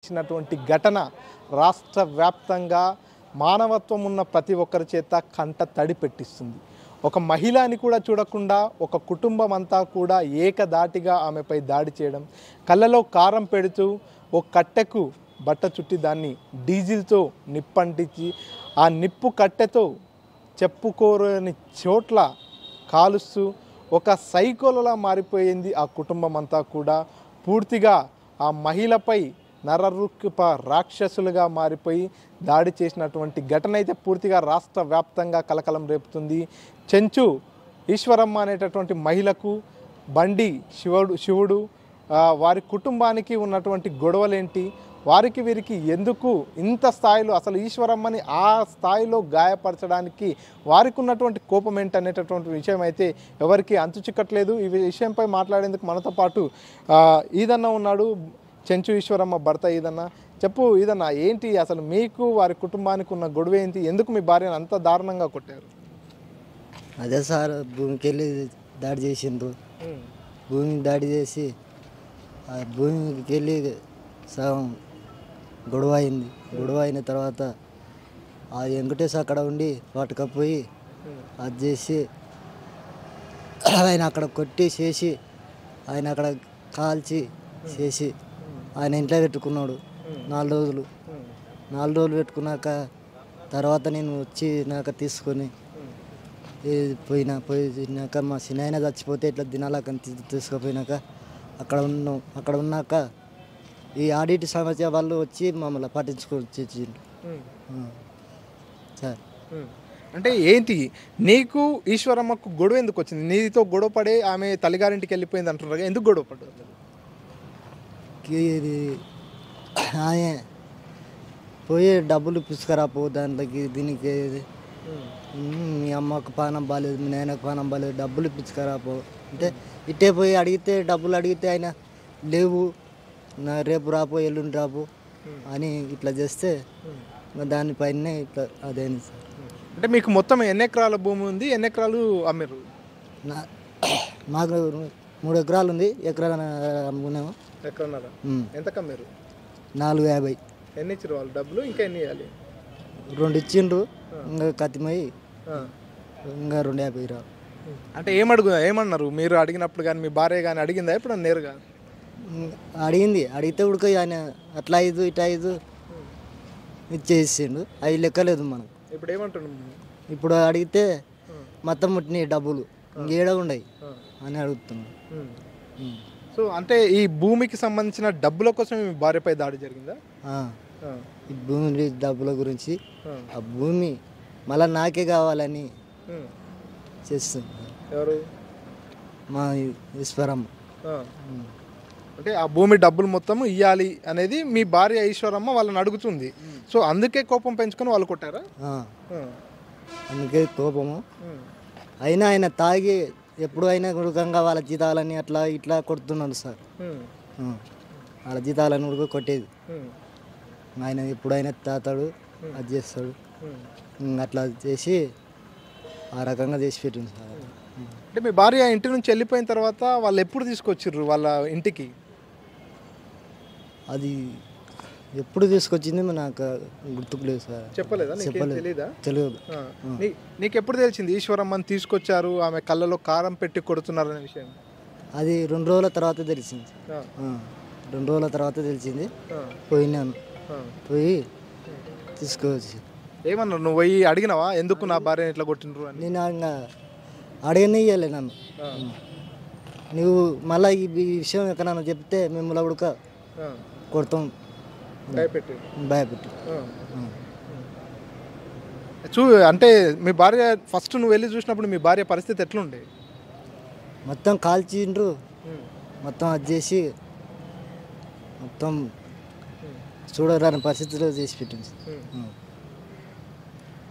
ఇచ్చినటువంటి ఘటన రాష్ట్ర వ్యాప్తంగా మానవత్వం ఉన్న ప్రతి ఒక్కరి చేత కంట తడి పెట్టిస్తుంది. ఒక మహిళ అని కూడా చూడకుండా ఒక కుటుంబం అంతా కూడా ఏకదాటిగా ఆమెపై దాడి చేయడం, కళ్ళలో కారం పెడుతూ ఒక కట్టెకు బట్ట చుట్టి దాన్ని డీజిల్తో నిప్పంటించి ఆ నిప్పు కట్టెతో చెప్పుకోరని చోట్ల కాలుస్తూ ఒక సైకోలలా మారిపోయింది ఆ కుటుంబం అంతా కూడా. పూర్తిగా ఆ మహిళపై నరరూప రాక్షసులుగా మారిపోయి దాడి చేసినటువంటి ఘటన అయితే పూర్తిగా రాష్ట్ర వ్యాప్తంగా కలకలం రేపుతుంది. చెంచు ఈశ్వరమ్మ అనేటటువంటి మహిళకు బండి శివుడు వారి కుటుంబానికి ఉన్నటువంటి గొడవలేంటి, వారికి వీరికి ఎందుకు ఇంత స్థాయిలో అసలు ఈశ్వరమ్మని ఆ స్థాయిలో గాయపరచడానికి వారికి ఉన్నటువంటి కోపం ఏంటనేటటువంటి విషయం అయితే ఎవరికి అంతు చిక్కట్లేదు. ఈ విషయంపై మాట్లాడేందుకు మనతో పాటు ఈదన్న ఉన్నాడు, చెంచు ఈశ్వరమ్మ భర్త ఈదన్న. చెప్పు ఈదన్న, ఏంటి అసలు మీకు వారి కుటుంబానికి ఉన్న గొడవ ఏంటి? ఎందుకు మీ భార్యను అంత దారుణంగా కొట్టారు? అదే సార్, భూమికి వెళ్ళి దాడి చేసిండ్రు. భూమికి దాడి చేసి ఆ భూమికి వెళ్ళి సగం గొడవ అయింది. గొడవ అయిన తర్వాత ఆ వెంకటేష్ అక్కడ ఉండి పట్టుకపోయి అది చేసి ఆయన అక్కడ కొట్టి చేసి ఆయన అక్కడ కాల్చి చేసి ఆయన ఇంట్లో పెట్టుకున్నాడు 4 రోజులు. 4 రోజులు పెట్టుకున్నాక తర్వాత నేను వచ్చినాక తీసుకొని పోయినాక మా చిన్న చచ్చిపోతే ఇట్లా దినాలక తీసుకుపోయినాక అక్కడ ఉన్నాక ఈ ఆడిట్ సమస్య వాళ్ళు వచ్చి మమ్మల్ని పట్టించుకొచ్చి సార్. అంటే ఏంటి నీకు ఈశ్వరమ్మకు గొడవ ఎందుకు వచ్చింది? నీతో గొడవ పడే ఆమె తల్లిగారింటికి వెళ్ళిపోయింది అంటున్నారు, ఎందుకు గొడవ పడ్డారు? ఇది ఆయన పోయి డబ్బులు పిసుకరాపో దాంట్లోకి దీనికి మీ అమ్మకు పానం బాగాలేదు, మీ నాయనకు పానం బాగాలేదు, డబ్బులు పిచ్చుకరాపో అంటే ఇట్టే పోయి అడిగితే డబ్బులు అడిగితే ఆయన లేవు, రేపు రాపో ఎల్లుండి రాపో అని ఇట్లా చేస్తే దానిపైన ఇట్లా అదేంది సార్. అంటే మీకు మొత్తం ఎన్ని ఎకరాల భూమి ఉంది? ఎన్ని ఎకరాలు అమ్మారు? మాకు 3 ఎకరాలు ఉంది. ఎకరాలు అమ్ముకున్నాము. ఎకరన్నర ఎంత కమ్మారు? 450. ఎన్ని ఇచ్చారు వాళ్ళు డబ్బులు? ఇంకా ఎన్ని ఇవ్వాలి? 2 ఇచ్చిండ్రు, ఇంకా కత్తిమయ్యి ఇంకా 250 రా. అంటే ఏమన్నారు మీరు అడిగినప్పుడు? కానీ మీ భార్య కానీ అడిగిందా ఇప్పుడు నేరుగా? అడిగింది. అడిగితే ఉడక ఆయన అట్లా 5 ఇట్లా 5 ఇచ్చేసిండు. అవి లెక్కలేదు మనం. ఇప్పుడు ఏమంటున్నాం? ఇప్పుడు అడిగితే మొత్తం ముట్టినాయి డబ్బులు, ఇంకేడ ఉండయి అని అడుగుతున్నాడు. సో అంటే ఈ భూమికి సంబంధించిన డబ్బుల కోసం మీ భార్యపై దాడి జరిగిందా? ఈ భూమి డబ్బుల గురించి, ఆ భూమి మళ్ళీ నాకే కావాలని చేస్తుంది. ఎవరు? మా ఈశ్వరమ్మ. అంటే ఆ భూమి డబ్బులు మొత్తం ఇవ్వాలి అనేది మీ భార్య ఈశ్వరమ్మ వాళ్ళని అడుగుతుంది. సో అందుకే కోపం పెంచుకొని వాళ్ళు కొట్టారా? అందుకే కోపము. అయినా ఆయన తాగి ఎప్పుడు అయినా ఉడకంగా వాళ్ళ జీతాలని అట్లా ఇట్లా కొడుతున్నాడు సార్. వాళ్ళ జీతాలని ఉడక కొట్టేది ఆయన. ఎప్పుడైనా తాతాడు, అది చేస్తాడు, అట్లా చేసి ఆ రకంగా చేసి పెట్టింది సార్. అంటే మీ భార్య ఇంటి నుంచి వెళ్ళిపోయిన తర్వాత వాళ్ళు ఎప్పుడు తీసుకొచ్చిర్రు వాళ్ళ ఇంటికి? అది ఎప్పుడు తీసుకొచ్చింది నాకు గుర్తుకు లేదు సార్. చెప్పలేదా? తెలియదు. నీకు ఎప్పుడు తెలిసింది ఈశ్వరమ్మని తీసుకొచ్చారు, ఆమె కళ్ళలో కారం పెట్టి కొడుతున్నారు అనే విషయం? అది 2 రోజుల తర్వాత తెలిసింది. 2 రోజుల తర్వాత తెలిసింది. పోయినాను, పోయి తీసుకొచ్చి. ఏమన్నారు నువ్వు? పోయి అడిగినావా ఎందుకు నా భార్యని ఇట్లా కొట్టినరు అని? నేను ఇంకా అడగనియ్యలే నన్ను. నువ్వు మళ్ళీ ఈ విషయం ఎక్కడన్నా చెప్తే మిమ్మల్ని ఉడక కొడతాం భయపెట్టి. అంటే మీ భార్య ఫస్ట్ నువ్వు వెళ్ళి చూసినప్పుడు మీ భార్య పరిస్థితి ఎట్లుండే? మొత్తం కాల్చిండ్రు, మొత్తం అది చేసి మొత్తం చూడరాని పరిస్థితిలో చేసి పెట్టింది.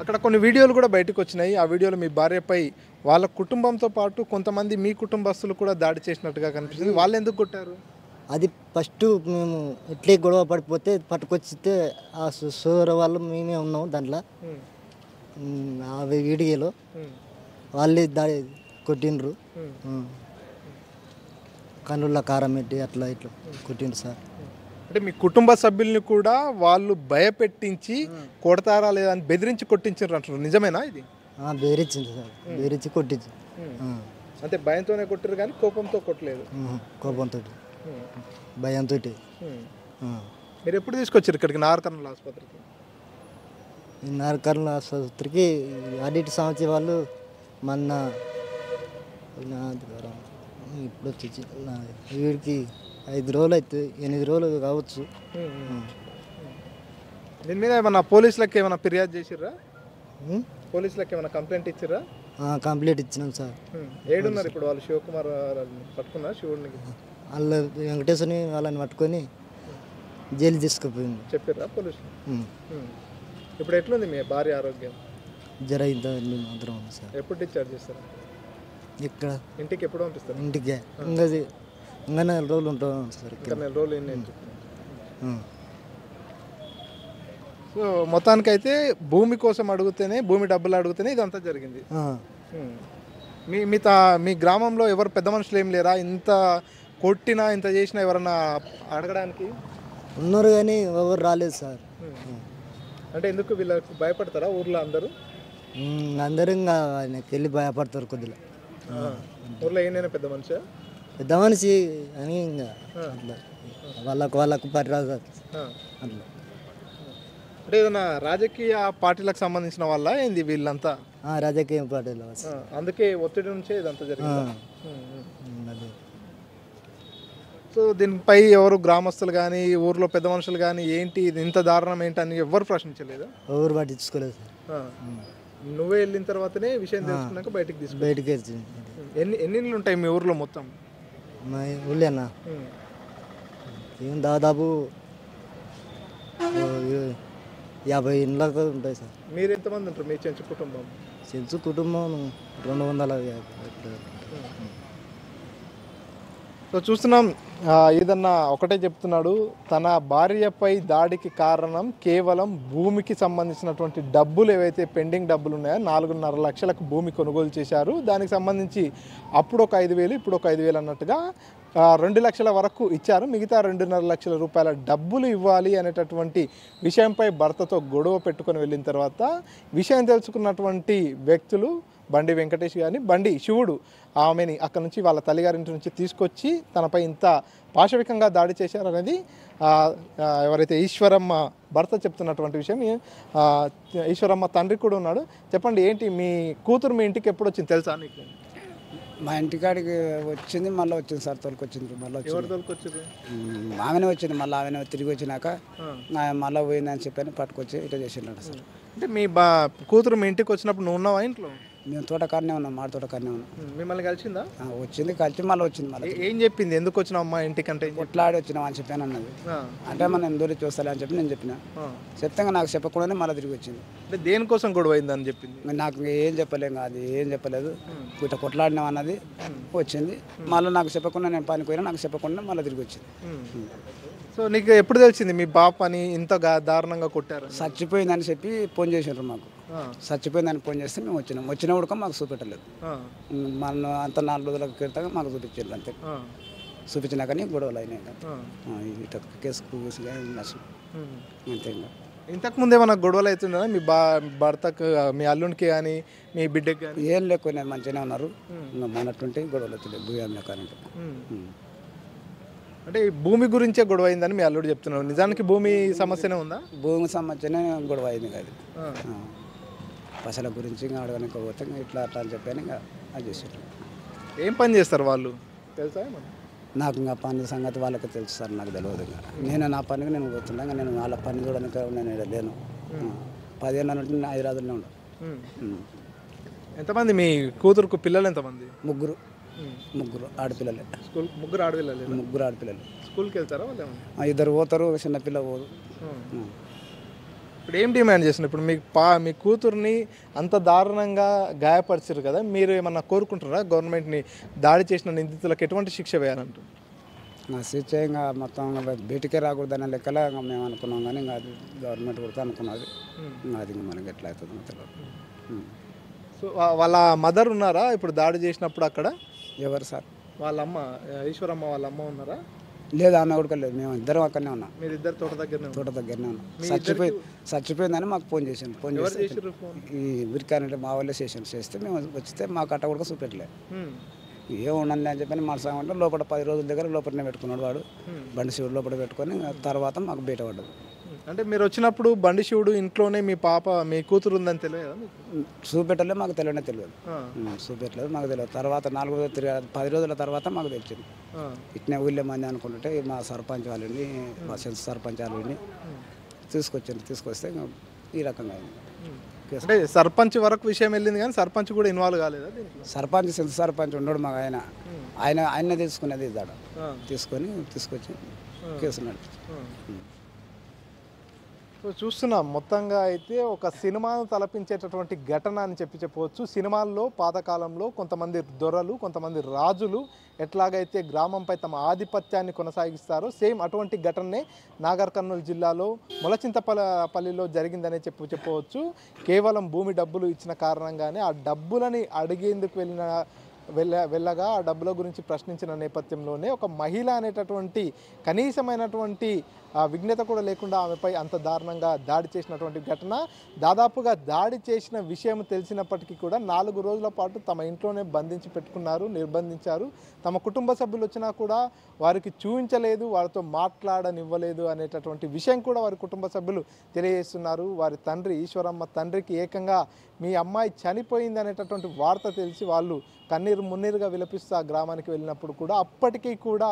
అక్కడ కొన్ని వీడియోలు కూడా బయటకు వచ్చినాయి. ఆ వీడియోలో మీ భార్యపై వాళ్ళ కుటుంబంతో పాటు కొంతమంది మీ కుటుంబస్తులు కూడా దాడి చేసినట్టుగా కనిపిస్తుంది. వాళ్ళు ఎందుకు కొట్టారు? అది ఫస్ట్ మేము ఎట్లే గొడవ పడిపోతే పట్టుకొచ్చితే ఆ సోదర వాళ్ళు మేమే ఉన్నాం దాంట్లో. ఆ వీడియోలో వాళ్ళే దాడి కొట్టిండ్రు, కన్నుల్లో కారం పెట్టి అట్లా ఇట్లా కొట్టిండ్రు సార్. అంటే మీ కుటుంబ సభ్యుల్ని కూడా వాళ్ళు భయపెట్టించి కొడతారా లేదా అని బెదిరించి కొట్టించారు అంటారు, నిజమేనా ఇది? బెదిరించింది సార్, బెదిరించి కొట్టించి. అంటే భయంతోనే కొట్టారు కానీ కోపంతో కొట్టలేదు. కోపంతో, భయంతో. మీరు ఎప్పుడు తీసుకొచ్చారు ఇక్కడికి నార్కర్నూల్ ఆసుపత్రికి? నార్కర్నూల్ ఆసుపత్రికి ఆడిట్ సంవత్సరం వాళ్ళు మొన్న ఇప్పుడు వచ్చి వీడికి 5 రోజులు అయితే 8 రోజులు కావచ్చు. దీని మీద ఏమన్నా పోలీసులకి ఏమైనా ఫిర్యాదు చేసిర్రా? పోలీసులకి ఏమైనా కంప్లైంట్ ఇచ్చిర్రా? కంప్లైంట్ ఇచ్చినాం సార్. ఏడున్నారు ఇప్పుడు వాళ్ళు? శివకుమార్ పట్టుకున్నారు శివుడిని, వాళ్ళ వెంకటేశ్వరిని వాళ్ళని పట్టుకొని జైలు తీసుకుపోయింది. చెప్పారా పోలీసులు? ఇప్పుడు ఎట్లుంది మీ భార్య ఆరోగ్యం? జర ఇంత మాత్రం సార్. ఎప్పుడు డిశ్చార్జ్ చేస్తారా? ఇక్కడ ఇంటికి ఎప్పుడు పంపిస్తారు? ఇంటికే ఇంకా 4 రోజులు ఉంటాం సార్. ఇంకా 4 రోజులు ఏంటి? సో మొత్తానికైతే భూమి కోసం అడిగితేనే, భూమి డబ్బులు అడిగితేనే ఇదంతా జరిగింది. మీ గ్రామంలో ఎవరు పెద్ద మనుషులు ఏం లేరా? ఇంత కొట్టినా ఇంత చేసినా ఎవరన్నా అడగడానికి? ఉన్నారు కానీ ఎవరు రాలేదు సార్. అంటే ఎందుకు వీళ్ళకి భయపడతారా ఊర్లో అందరూ? అందరూ ఇంకా ఆయనకి వెళ్ళి భయపడతారు కొద్దిగా. ఊర్లో ఏమైనా పెద్ద మనిషి? పెద్ద మనిషి అని ఇంకా అట్లా వాళ్ళకు పరిరాదు అట్లా. అంటే ఏదైనా రాజకీయ పార్టీలకు సంబంధించిన వాళ్ళ ఏంది వీళ్ళంతా? రాజకీయ పార్టీలు, అందుకే ఒత్తిడి నుంచే ఇదంతా జరిగింది. సో దీనిపై ఎవరు గ్రామస్తులు కానీ ఊర్లో పెద్ద మనుషులు కానీ ఏంటి ఇది ఇంత దారుణం ఏంటి అని ఎవరు ప్రశ్నించలేదు? ఎవరు పట్టించుకోలేదు సార్. నువ్వే వెళ్ళిన తర్వాతనే విషయం తెలుసుకున్నాక బయటికి ఎన్ని ఇళ్ళు ఉంటాయి మీ ఊర్లో మొత్తం? మా ఊళ్ళేనా ఏం దాదాపు 50 ఇండ్లకు ఉంటాయి సార్. మీరు ఎంతమంది ఉంటారు మీ చెంచు కుటుంబం? చెంచు కుటుంబం 250. సో చూస్తున్నాం, ఏదన్నా ఒకటే చెప్తున్నాడు, తన భార్యపై దాడికి కారణం కేవలం భూమికి సంబంధించినటువంటి డబ్బులు ఏవైతే పెండింగ్ డబ్బులు ఉన్నాయో 4.5 లక్షలకు భూమి కొనుగోలు చేశారు. దానికి సంబంధించి అప్పుడు ఒక 5,000 ఇప్పుడు ఒక 5,000 అన్నట్టుగా 2 లక్షల వరకు ఇచ్చారు. మిగతా 2.5 లక్షల రూపాయల డబ్బులు ఇవ్వాలి అనేటటువంటి విషయంపై భర్తతో గొడవ పెట్టుకొని వెళ్ళిన తర్వాత విషయం తెలుసుకున్నటువంటి వ్యక్తులు బండి వెంకటేష్ కానీ బండి శివుడు ఆమెని అక్కడ నుంచి వాళ్ళ తల్లిగారింటి నుంచి తీసుకొచ్చి తనపై ఇంత పాశవికంగా దాడి చేశారనేది ఎవరైతే ఈశ్వరమ్మ భర్త చెప్తున్నటువంటి విషయం. ఈశ్వరమ్మ తండ్రి కూడా ఉన్నాడు. చెప్పండి, ఏంటి మీ కూతురు మీ ఇంటికి ఎప్పుడు వచ్చింది తెలుసా నీకు? మా ఇంటికాడికి వచ్చింది, మళ్ళీ వచ్చింది సార్. తోలుకొచ్చింది మళ్ళీ. ఎవరు తోలుకొచ్చారు? ఆమెనే వచ్చింది. మళ్ళీ ఆమెనే తిరిగి వచ్చినాక మళ్ళీ పోయిందని చెప్పని పట్టుకొచ్చి ఇట్లా చేసిండు సార్. అంటే మీ కూతురు మీ ఇంటికి వచ్చినప్పుడు నువ్వు ఉన్నావా ఇంట్లో? మేము తోటకాడనే ఉన్నాం, మాడి తోటకాడనే ఉన్నాం. మిమ్మల్ని కలిసిందా? వచ్చింది, కలిసి మళ్ళీ వచ్చింది. మళ్ళీ ఏం చెప్పింది? ఎందుకు వచ్చినావు అమ్మా ఇంటికి అంటే? కొట్లాడి వచ్చినాం అని చెప్పాను అన్నది. అంటే మనం దూరి చూస్తాలే అని చెప్పి నేను చెప్పిన. చెప్తే నాకు చెప్పకుండానే మళ్ళీ తిరిగి వచ్చింది. అంటే దేనికోసం గొడవ అయిందని చెప్పింది? నాకు ఏం చెప్పలేము, అది ఏం చెప్పలేదు. ఇట్లా కొట్లాడినాం అన్నది వచ్చింది. మళ్ళీ నాకు చెప్పకుండా నేను పనికి పోయినా, నాకు చెప్పకుండా మళ్ళీ తిరిగి వచ్చింది. సో నీకు ఎప్పుడు తెలిసింది మీ బాపని ఇంత దారుణంగా కొట్టారు? చచ్చిపోయిందని చెప్పి ఫోన్ చేసిండ్రు మాకు. చచ్చిపోయిందని ఫోన్ చేస్తే మేము వచ్చినప్పుడు మాకు చూపెట్టలేదు. మన అంత 4 రోజుల క్రితం మాకు చూపించారు అంతే. చూపించినా కానీ గొడవలు అయినాయి. కేసు నష్టం అంతే. ఇంతకుముందు ఏమైనా గొడవలు అవుతుందా మీ భర్తకు, మీ అల్లునికి కానీ మీ బిడ్డకి కానీ? ఏం లేకుండా మంచిగానే ఉన్నారు. మనటువంటి గొడవలు అవుతుంది భూమి కానీ. అంటే భూమి గురించే గొడవ అయిందని మీ అల్లుడు చెప్తున్నారు. నిజానికి భూమి సమస్యనే ఉందా? భూమి సమస్యనే గొడవ అయింది కాదు. పసల గురించి ఇంకా అడగడానికి పోతే ఇట్లా అట్లా అని చెప్పాను. ఇంకా అది చేసేటం. ఏం పని చేస్తారు వాళ్ళు తెలుసా? నాకు ఇంకా పని సంగతి వాళ్ళకి తెలుసు సార్, నాకు తెలియదు. ఇంకా నేను నా పనికి నేను పోతున్నా. ఇంకా నేను వాళ్ళ పని చూడడానికి నేను లేను. 10 ఏళ్ళ నుండి హైదరాబాద్లో ఉండు. ఎంతమంది మీ కూతురుకు పిల్లలు? ఎంతమంది? ముగ్గురు ఆడపిల్లలే. ముగ్గురు ఆడపిల్లలు? ముగ్గురు ఆడపిల్లలు. స్కూల్కి వెళ్తారా వాళ్ళు? 2 పోతారు, చిన్నపిల్ల పోదు. ఇప్పుడు ఏం డిమాండ్ చేస్తున్నారు? ఇప్పుడు మీ కూతుర్ని అంత దారుణంగా గాయపరిచారు కదా, మీరు ఏమన్నా కోరుకుంటారా గవర్నమెంట్ని దాడి చేసిన నిందితులకు ఎటువంటి శిక్ష వేయాలంటూ? శిక్ష ఇంకా మొత్తం బయటికే రాకూడదనే లెక్కలో మేము అనుకున్నాం. కానీ ఇంకా అది గవర్నమెంట్ కూడా అనుకున్నది. ఇంకా అది మనకి ఎట్లా అవుతుందో తెలియదు. సో వాళ్ళ మదర్ ఉన్నారా ఇప్పుడు దాడి చేసినప్పుడు అక్కడ? ఎవరు సార్? వాళ్ళ అమ్మ, ఈశ్వరమ్మ వాళ్ళ అమ్మ ఉన్నారా? లేదు అన్న కూడా లేదు, మేము ఇద్దరం అక్కడనే ఉన్నాం, మీరిద్దరు తోట దగ్గరనే తోట దగ్గరనే ఉన్నాం. మీ చచ్చిపోయిందని మాకు ఫోన్ చేసాను. ఫోన్ చేస్తే చేసిర్రు ఫోన్? ఈ బిరికానంటే మా వాళ్ళే చేస్తే మేము వచ్చితే మాకు అట్ట కూడా చూపెట్టలేదు. ఏం ఉండండి అని చెప్పని మనసామంటే లోపల 10 రోజుల దగ్గర లోపలనే పెట్టుకున్నాడు వాడు, బండి శివుడు లోపల పెట్టుకొని తర్వాత మాకు బయట పడ్డది. అంటే మీరు వచ్చినప్పుడు బండి శివుడు ఇంట్లోనే మీ కూతురు ఉందని తెలియదా? చూపెట్టలే, మాకు తెలియనే తెలియదు, చూపెట్టలేదు మాకు తెలియదు. తర్వాత 4 రోజులు 10 రోజుల తర్వాత మాకు తెలిసింది. ఇట్నే ఊళ్ళో మంది అనుకుంటుంటే మా సర్పంచ్ వాళ్ళని, మా సెన్స్ సర్పంచ్ వాళ్ళని తీసుకొస్తే ఈ రకంగా అయింది. అంటే సర్పంచ్ వరకు విషయం వెళ్ళింది కానీ సర్పంచ్ కూడా ఇన్వాల్వ్ కాలేదా? సర్పంచ్ సెన్స్ సర్పంచ్ ఉన్నాడు మాకు, ఆయనే తీసుకునేది ఇద్దాడు, తీసుకొచ్చి కేసు నడిపించి. సో చూస్తున్నాం మొత్తంగా అయితే ఒక సినిమాను తలపించేటటువంటి ఘటన అని చెప్పవచ్చు. సినిమాల్లో పాతకాలంలో కొంతమంది దొరలు, కొంతమంది రాజులు ఎట్లాగైతే గ్రామంపై తమ ఆధిపత్యాన్ని కొనసాగిస్తారో సేమ్ అటువంటి ఘటనే నాగర్ కర్నూలు జిల్లాలో మొలచింతపల్లిలో జరిగిందనే చెప్పవచ్చు. కేవలం భూమి డబ్బులు ఇచ్చిన కారణంగానే ఆ డబ్బులని అడిగేందుకు వెళ్ళగా ఆ డబ్బుల గురించి ప్రశ్నించిన నేపథ్యంలోనే ఒక మహిళ అనేటటువంటి కనీసమైనటువంటి విఘ్నత కూడా లేకుండా ఆమెపై అంత దారుణంగా దాడి చేసినటువంటి ఘటన. దాదాపుగా దాడి చేసిన విషయం తెలిసినప్పటికీ కూడా 4 రోజుల పాటు తమ ఇంట్లోనే బంధించి పెట్టుకున్నారు, నిర్బంధించారు. తమ కుటుంబ సభ్యులు వచ్చినా కూడా వారికి చూపించలేదు, వారితో మాట్లాడనివ్వలేదు అనేటటువంటి విషయం కూడా వారి కుటుంబ సభ్యులు తెలియజేస్తున్నారు. వారి తండ్రి ఈశ్వరమ్మ తండ్రికి ఏకంగా మీ అమ్మాయి చనిపోయింది అనేటటువంటి వార్త తెలిసి వాళ్ళు కన్నీరు మున్నీరుగా విలపిస్తూ ఆ గ్రామానికి వెళ్ళినప్పుడు కూడా అప్పటికీ కూడా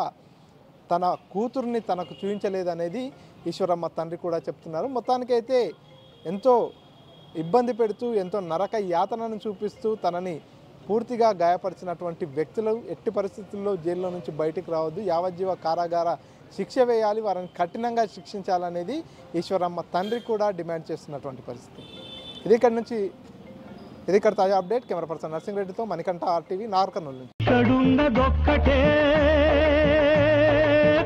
తన కూతుర్ని తనకు చూపించలేదనేది ఈశ్వరమ్మ తండ్రి కూడా చెప్తున్నారు. మొత్తానికైతే ఎంతో ఇబ్బంది పెడుతూ, ఎంతో నరక యాతనను చూపిస్తూ తనని పూర్తిగా గాయపరిచినటువంటి వ్యక్తులు ఎట్టి పరిస్థితుల్లో జైల్లో నుంచి బయటికి రావద్దు, యావజ్జీవ కారాగార శిక్ష వేయాలి, వారిని కఠినంగా శిక్షించాలనేది ఈశ్వరమ్మ తండ్రి కూడా డిమాండ్ చేస్తున్నటువంటి పరిస్థితి. ఇది ఇక్కడ తాజా అప్డేట్. కెమెరా పర్సన్ నర్సింగ్ రెడ్డితో మణికంఠ, RTV, నాగర్ కర్నూలు నుంచి.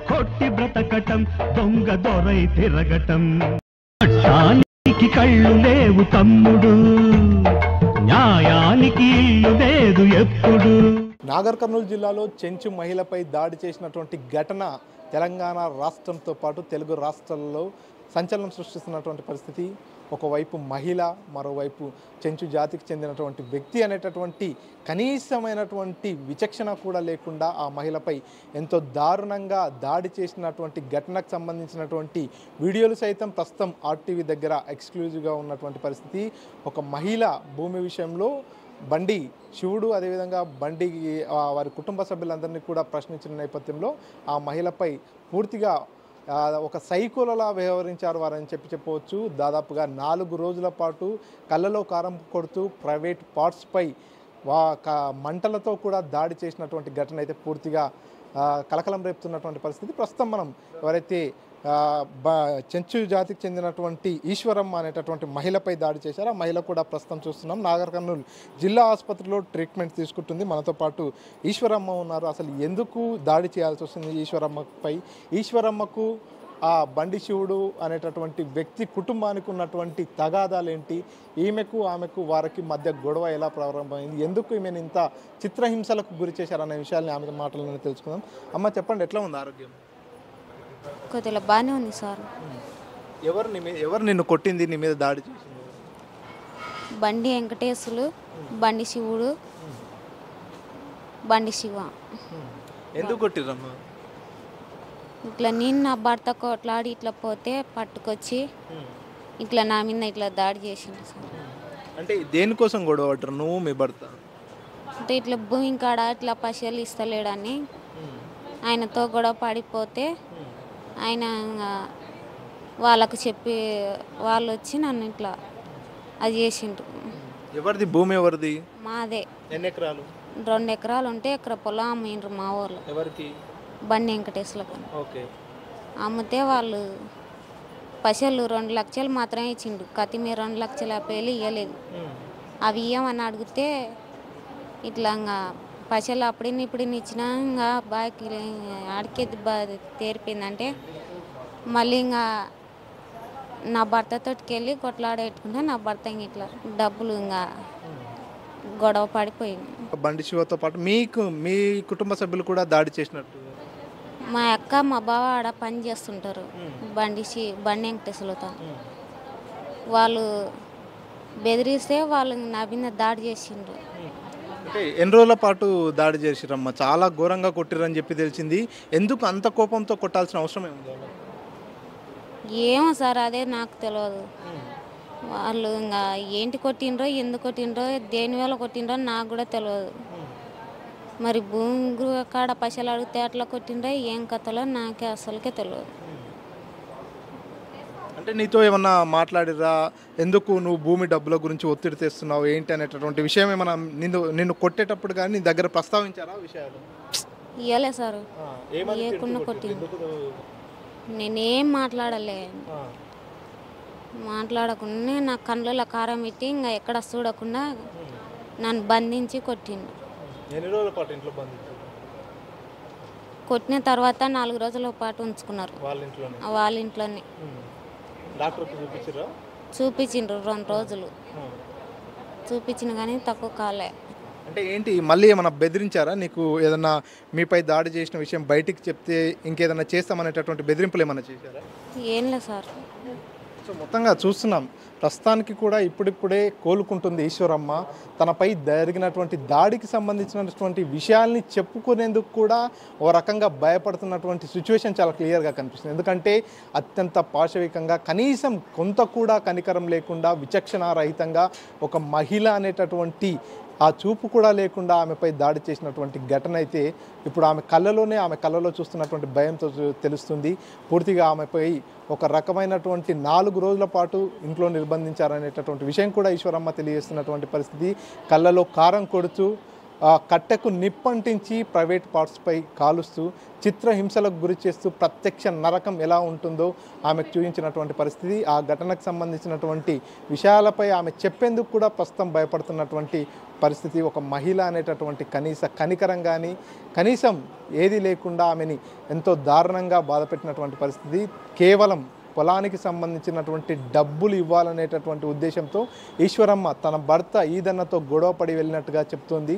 కొట్టి బ్రతకటం, దొంగ దొరై తిరగటం, కళ్ళు లేవు తమ్ముడు, న్యాయానికి ఇల్లు లేదు ఎప్పుడు. నాగర్ కర్నూలు జిల్లాలో చెంచు మహిళపై దాడి చేసినటువంటి ఘటన తెలంగాణ రాష్ట్రంతో పాటు తెలుగు రాష్ట్రాల్లో సంచలనం సృష్టిస్తున్నటువంటి పరిస్థితి. ఒకవైపు మహిళ, మరోవైపు చెంచు జాతికి చెందినటువంటి వ్యక్తి అనేటటువంటి కనీసమైనటువంటి విచక్షణ కూడా లేకుండా ఆ మహిళపై ఎంతో దారుణంగా దాడి చేసినటువంటి ఘటనకు సంబంధించినటువంటి వీడియోలు సైతం ప్రస్తుతం RTV దగ్గర ఎక్స్క్లూజివ్గా ఉన్నటువంటి పరిస్థితి. ఒక మహిళ భూమి విషయంలో బండి శివుడు, అదేవిధంగా బండి వారి కుటుంబ సభ్యులందరినీ కూడా ప్రశ్నించిన నేపథ్యంలో ఆ మహిళపై పూర్తిగా ఒక సైకోలలా వ్యవహరించారు వారని చెప్పవచ్చు. దాదాపుగా 4 రోజుల పాటు కళ్ళలో కారం కొడుతూ ప్రైవేట్ పార్ట్స్పై మంటలతో కూడా దాడి చేసినటువంటి ఘటన అయితే పూర్తిగా కలకలం రేపుతున్నటువంటి పరిస్థితి. ప్రస్తుతం మనం ఎవరైతే చెంచు జాతికి చెందినటువంటి ఈశ్వరమ్మ అనేటటువంటి మహిళపై దాడి చేశారు, ఆ మహిళ కూడా ప్రస్తుతం చూస్తున్నాం నాగర్ కర్నూలు జిల్లా ఆసుపత్రిలో ట్రీట్మెంట్ తీసుకుంటుంది. మనతో పాటు ఈశ్వరమ్మ ఉన్నారు. అసలు ఎందుకు దాడి చేయాల్సి వస్తుంది ఈశ్వరమ్మపై, ఈశ్వరమ్మకు ఆ బండి శివుడు అనేటటువంటి వ్యక్తి కుటుంబానికి ఉన్నటువంటి తగాదాలేంటి, ఆమెకు వారికి మధ్య గొడవ ఎలా ప్రారంభమైంది, ఎందుకు ఈమెను ఇంత చిత్రహింసలకు గురి చేశారనే విషయాన్ని ఆమె మాటలను తెలుసుకుందాం. అమ్మ చెప్పండి, ఎట్లా ఉంది ఆరోగ్యం? కొద్దిగా బాగానే ఉంది సార్. ఎవరు నిన్ను కొట్టింది, నీ మీద దాడి చేసింది? బండి వెంకటేశులు, బండి శివుడు, బండి శివ. ఎందుకు కొట్టిరమ్మా? ఇట్లా నేను నా భర్త కొట్లాడి ఇట్లా పోతే పట్టుకొచ్చి ఇట్లా నా మీద ఇట్లా దాడి చేసిండు సార్. అంటే దేనికోసం గొడవ పడ్డారు నువ్వు మీ భర్త? అంటే ఇట్లా భూమి కాడ ఇట్లా పైసలు ఇస్తలేడని ఆయనతో గొడవ పడిపోతే ఆయన వాళ్ళకు చెప్పి వాళ్ళు వచ్చి నన్ను ఇట్లా అది చేసిండ్రు. ఎవరిది భూమి? ఎవరిది? మాదే. ఎన్ని ఎకరాలు? 2 ఎకరాలు ఉంటే ఎకర పొలం అమ్మిండ్రు మా ఊర్లో. ఎవరికి? బండి వెంకటేశ్వరకు. ఓకే. అమ్మితే వాళ్ళు పైసలు 2 లక్షలు మాత్రమే ఇచ్చిండు, కత్తి మీద 2 లక్షల పేలు ఇవ్వలేదు. అవి ఇవ్వమని అడిగితే ఇట్లా ఇంకా పైసలు అప్పుడిని ఇప్పుడు ఇచ్చినా ఇంకా బాగా అడిగేది బాగా తేరిపోయిందంటే మళ్ళీ ఇంకా నా భర్తతోటికి వెళ్ళి కొట్లాడేట్టుకుంటే నా భర్త ఇట్లా డబ్బులు ఇంకా గొడవ పడిపోయింది. బండి శివతో పాటు మీ కుటుంబ సభ్యులు కూడా దాడి చేసినట్టు? మా అక్క మా బావ ఆడ పని చేస్తుంటారు బండి వెంకటేశ్వరతో. వాళ్ళు బెదిరిస్తే వాళ్ళు నా మీద దాడి చేసిండ్రు. అంటే ఎన్ని రోజుల పాటు దాడి చేసిరమ్మా? చాలా ఘోరంగా కొట్టిరని చెప్పి తెలిసింది. ఎందుకు అంత కోపంతో కొట్టాల్సిన అవసరం ఏముంది? ఏమో సార్ అదే నాకు తెలియదు. వాళ్ళు ఇంకా ఏంటి కొట్టిండ్రో ఎందుకు కొట్టిండ్రో దేని వల్ల కొట్టిండ్రో నాకు కూడా తెలియదు. మరి భూమి కాడ పైసలు అడిగితే అట్లా కొట్టిండ్రో ఏం కథలో నాకే అసలుకే తెలియదు. అంటే నీతో ఏమన్నా మాట్లాడిరా? ఎందుకు నువ్వు భూమి డబ్బుల గురించి ఒత్తిడి తెస్తున్నావు ఏంటి అనేటటువంటి విషయం ఏమన్నా నిన్ను కొట్టేటప్పుడు కానీ నీ దగ్గర ప్రస్తావించారా విషయాలు? ఇవ్వలే సార్, ఏకున్నా కొట్టింది. నేనేం మాట్లాడలే, మాట్లాడకుండా నా కళ్ళలో కారం పెట్టి ఇంకా ఎక్కడ చూడకుండా నన్ను బంధించి కొట్టిండు. ఎన్ని రోజుల పాటు ఇంట్లో బంధించారు? కొట్టిన తర్వాత 4 రోజుల పాటు ఉంచుకున్నారు వాళ్ళ ఇంట్లోనే. డాక్టర్కి చూపించారా? చూపించిండ్రు 2 రోజులు చూపించిన కానీ తక్కువ కాలే. అంటే ఏంటి మళ్ళీ ఏమైనా బెదిరించారా? నీకు ఏదన్నా మీపై దాడి చేసిన విషయం బయటికి చెప్తే ఇంకేదన్నా చేస్తామనేటటువంటి బెదిరింపులు ఏమైనా చేశారా? ఏం లేదు సార్. సో మొత్తంగా చూస్తున్నాం, ప్రస్తుతానికి కూడా ఇప్పుడిప్పుడే కోలుకుంటుంది ఈశ్వరమ్మ. తనపై జరిగినటువంటి దాడికి సంబంధించినటువంటి విషయాల్ని చెప్పుకునేందుకు కూడా ఓ రకంగా భయపడుతున్నటువంటి సిచ్యువేషన్ చాలా క్లియర్గా కనిపిస్తుంది. ఎందుకంటే అత్యంత పాశవికంగా, కనీసం కొంత కూడా కనికరం లేకుండా, విచక్షణారహితంగా ఒక మహిళ అనేటటువంటి ఆ చూపు కూడా లేకుండా ఆమెపై దాడి చేసినటువంటి ఘటన అయితే ఇప్పుడు ఆమె కళ్ళలో చూస్తున్నటువంటి భయంతో తెలుస్తుంది. పూర్తిగా ఆమెపై ఒక రకమైనటువంటి 4 రోజుల పాటు ఇంట్లో నిర్బంధించారనేటటువంటి విషయం కూడా ఈశ్వరమ్మ తెలియజేస్తున్నటువంటి పరిస్థితి. కళ్ళలో కారం కొడుతూ కట్టెకు నిప్పంటించి ప్రైవేట్ పార్ట్స్పై కాలుస్తూ చిత్రహింసలకు గురి చేస్తూ ప్రత్యక్ష నరకం ఎలా ఉంటుందో ఆమెకు చూపించినటువంటి పరిస్థితి. ఆ ఘటనకు సంబంధించినటువంటి విషయాలపై ఆమె చెప్పేందుకు కూడా ప్రస్తుతం భయపడుతున్నటువంటి పరిస్థితి. ఒక మహిళ అనేటటువంటి కనీస కనికరం కానీ కనీసం ఏది లేకుండా ఆమెని ఎంతో దారుణంగా బాధపెట్టినటువంటి పరిస్థితి. కేవలం పొలానికి సంబంధించినటువంటి డబ్బులు ఇవ్వాలనేటటువంటి ఉద్దేశంతో ఈశ్వరమ్మ తన భర్త ఈదన్నతో గొడవపడి వెళ్ళినట్టుగా చెప్తోంది.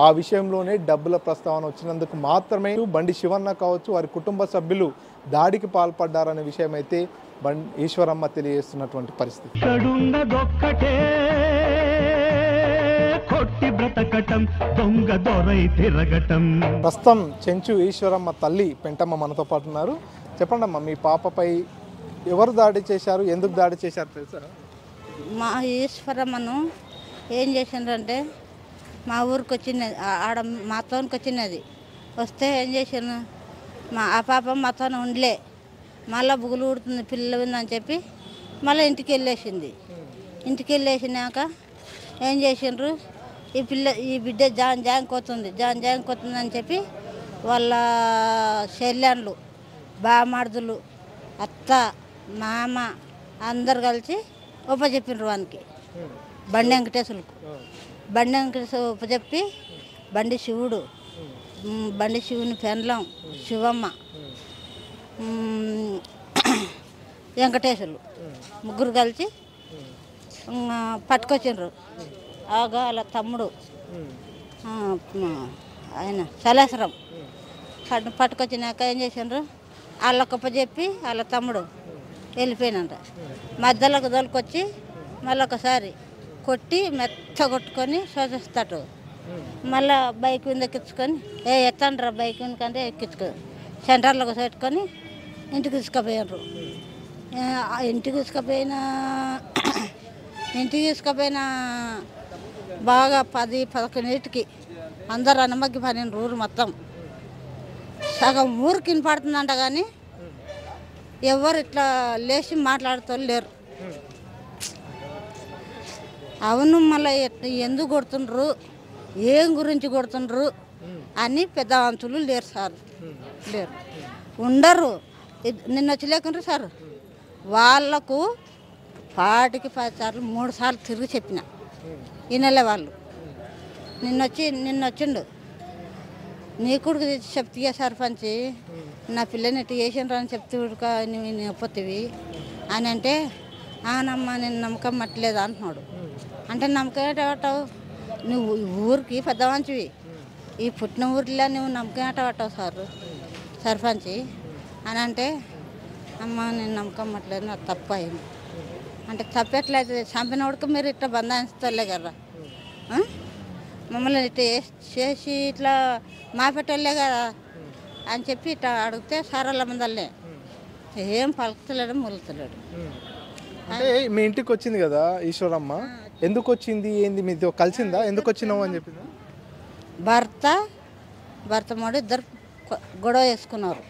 ఆ విషయంలోనే డబ్బుల ప్రస్తావన వచ్చినందుకు మాత్రమే బండి శివన్న కావచ్చు వారి కుటుంబ సభ్యులు దాడికి పాల్పడ్డారనే విషయం అయితే ఈశ్వరమ్మ తెలియజేస్తున్నటువంటి పరిస్థితి. ప్రస్తుతం చెంచు ఈశ్వరమ్మ తల్లి పెంటమ్మ మనతో పాటు ఉన్నారు. చెప్పండి అమ్మా, మీ పాపపై ఎవరు దాడి చేశారు, ఎందుకు దాడి చేశారు తెలుసా? మా ఈశ్వరమ్మను ఏం చేసిండ్రంటే మా ఊరికి వచ్చినది, ఆడ మాతోనికి వచ్చినది. వస్తే ఏం చేసాను, ఆ పాప మాతోనే ఉండలే, మళ్ళీ బుగులు ఊడుతుంది పిల్లలు ఉందని చెప్పి మళ్ళీ ఇంటికి వెళ్ళేసింది. ఇంటికి వెళ్ళేసినాక ఏం చేసిండ్రు, ఈ బిడ్డ జాన్ కోతుంది అని చెప్పి వాళ్ళ చెల్లెండ్లు, బామర్దులు, అత్త, మామ అందరు కలిసి ఉపచెప్పిండ్రు వానికి. బండి వెంకటేశ్వరకు ఉపచెప్పి బండి శివుని పెండ్లం శివమ్మ, వెంకటేశ్వరులు ముగ్గురు కలిసి పట్టుకొచ్చిండ్రు. ఆగా వాళ్ళ తమ్ముడు ఆయన సలేసరం పట్టుకొచ్చినాక ఏం చేసిండ్రు, వాళ్ళకి ఉపచెప్పి వాళ్ళ తమ్ముడు వెళ్ళిపోయినంట. మధ్యలోకి దొరికొచ్చి మళ్ళీ ఒకసారి కొట్టి మెత్త కొట్టుకొని శోధిస్తాడు. మళ్ళీ బైక్ మీద ఎక్కించుకొని ఎత్తండ్రా బైక్ కంటే ఎక్కించుకో సెంటర్లోకి పెట్టుకొని ఇంటికి తీసుకుపోయినారు. ఇంటికి తీసుకుపోయినా బాగా 10-11 అందరు అనమగ్గి పనిండ్రు. ఊరు మొత్తం సగం ఊరికి పడుతుందంట, కానీ ఎవరు ఇట్లా లేచి మాట్లాడుతూ లేరు. అవును, మళ్ళీ ఎందుకు కొడుతుండ్రు, ఏం గురించి కొడుతుండ్రు అని పెద్దవంతులు లేరు సార్, లేరు, ఉండరు. నిన్న వచ్చి లేకుండ్రు సార్, వాళ్ళకు 10 సార్లు 3 సార్లు తిరిగి చెప్పిన వినలే వాళ్ళు. నిన్నొచ్చిండు, నీ కొడుకు చెప్తే సర్పంచి నా పిల్లని ఇట్లా చేసిండ్రు అని చెప్తే నువ్వు చెప్పొత్తివి అని అంటే, ఆనమ్మా నేను నమ్మకం మట్టలేదు అంటున్నాడు. అంటే నమ్మకం ఏటవటావు, నువ్వు ఊరికి పెద్ద మంచివి, ఈ పుట్టిన ఊరిలో నువ్వు నమ్మకం ఏటవటావు సార్ సర్పంచి అని అంటే అమ్మ నేను నమ్మకం అట్లేదు నాకు తప్పు అయింది అంటే తప్పెట్లయితే చంపినోడికి మీరు ఇట్లా బంధాయిస్తలే కదా మమ్మల్ని ఇట్లా చేసి ఇట్లా మాపెట్టలే కదా అని చెప్పి ఇట్లా అడిగితే సరళ మందల్లే ఏం పలుకుతలేడు ములుతలేడు. అంటే మీ ఇంటికి వచ్చింది కదా ఈశ్వరమ్మ, ఎందుకు వచ్చింది, ఏంది మీతో కలిసిందా, ఎందుకు వచ్చినావు అని చెప్పిందా? భర్త మోడు ఇద్దరు గొడవ వేసుకున్నారు.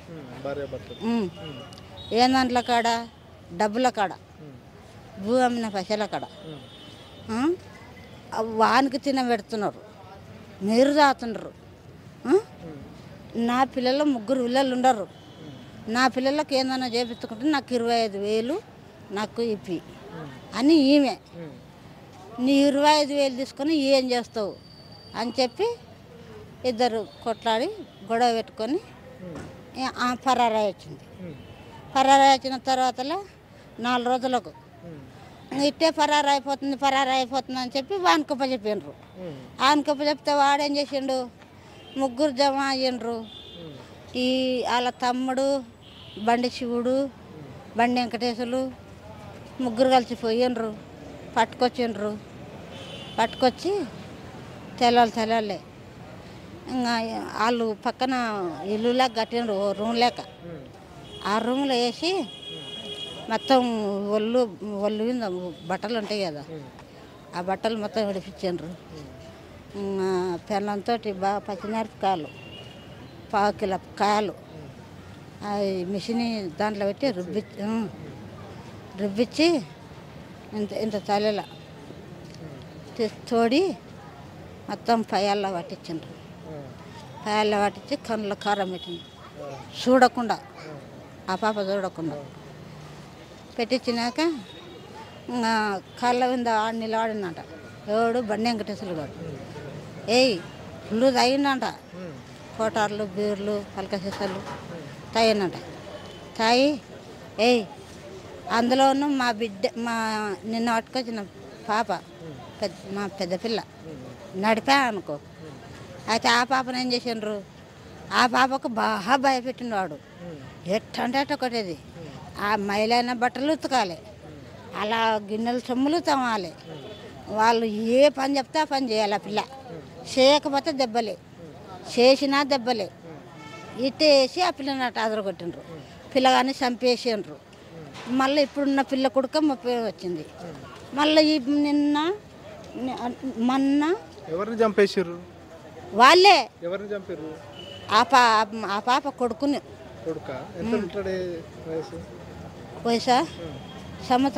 ఏందంట్ల కాడ డబ్బుల కాడ భూ అమ్మిన పైసల కాడ వానికి తినబెడుతున్నారు, మీరు తాగుతున్నారు. నా పిల్లలు 3 పిల్లలు ఉండరు, నా పిల్లలకు ఏందన్నా చేపించుకుంటే నాకు 25,000 నాకు ఇప్పి అని ఈమె నీ 25,000 తీసుకొని ఏం చేస్తావు అని చెప్పి ఇద్దరు కొట్లాడి గొడవ పెట్టుకొని పరారాయి వచ్చింది. పరారాయి వచ్చిన తర్వాత 4 రోజులకు ఇట్టే పరారైపోతుంది అని చెప్పి వానికప్ప చెప్పిండ్రు. వానికప్ప చెప్తే వాడేం చేసిండు, 3 జమ అయ్యిండ్రు. ఈ వాళ్ళ తమ్ముడు బండి శివుడు బండి వెంకటేశులు 3 కలిసి పోయిండ్రు, పట్టుకొచ్చి తెల్లలే ఇంకా వాళ్ళు పక్కన ఇల్లులా కట్టిండ్రు, రూమ్ లేక ఆ రూమ్లో వేసి మొత్తం ఒళ్ళు మీద బట్టలు ఉంటాయి కదా ఆ బట్టలు మొత్తం విడిపించిండ్రు. పెళ్ళంతో బాగా పచ్చిమిరపకాయలు 1/4 కిలో కాయలు అవి మిషన్ దాంట్లో పెట్టి రుబ్బిచ్చి ఇంత తలెల తోడి మొత్తం పయ్యాల్లో పట్టించిండ్రు. పయ్యాల్లో పట్టించి కళ్ళలో కారం పెట్టింది, చూడకుండా ఆ పాప చూడకుండా పెట్టించినాక ఇంకా కాళ్ళ మీద ఆడ నిలబడిందంట. ఎవడు బండి వెంకటేశ్వరులు గారు ఫుల్ తాగిందంట, కోటార్లు బీర్లు పలక సీసాలు తాగిందంట. తాగి అందులోనూ మా నిన్న పట్టుకొచ్చిన పాప మా పెద్ద పిల్ల నడిపా అనుకో. అయితే ఆ పాపను ఏం చేసిండ్రు, ఆ పాపకు బాగా భయపెట్టిండు వాడు. ఎట్టంటే ఒకటేది ఆ మైలైన బట్టలు ఉతకాలి, అలా గిన్నెలు సొమ్ములు తవ్వాలి, వాళ్ళు ఏ పని చెప్తే ఆ పని చేయాలి. ఆ పిల్ల చేయకపోతే దెబ్బలే, చేసినా దెబ్బలే. ఇట్టేసి ఆ పిల్లని అట్ట అదరగొట్టిండ్రు, పిల్లగాని చంపేసిండ్రు. మళ్ళీ ఇప్పుడున్న పిల్ల కొడుక 30 వచ్చింది. మళ్ళీ మొన్న ఎవరిని చంపేసారు? వాళ్ళే. ఎవరిని చంపారు? ఆ పాప కొడుకుని. కొడుక ఎంత ఉంటాడే వయసు? వయసా సంవత్సరం.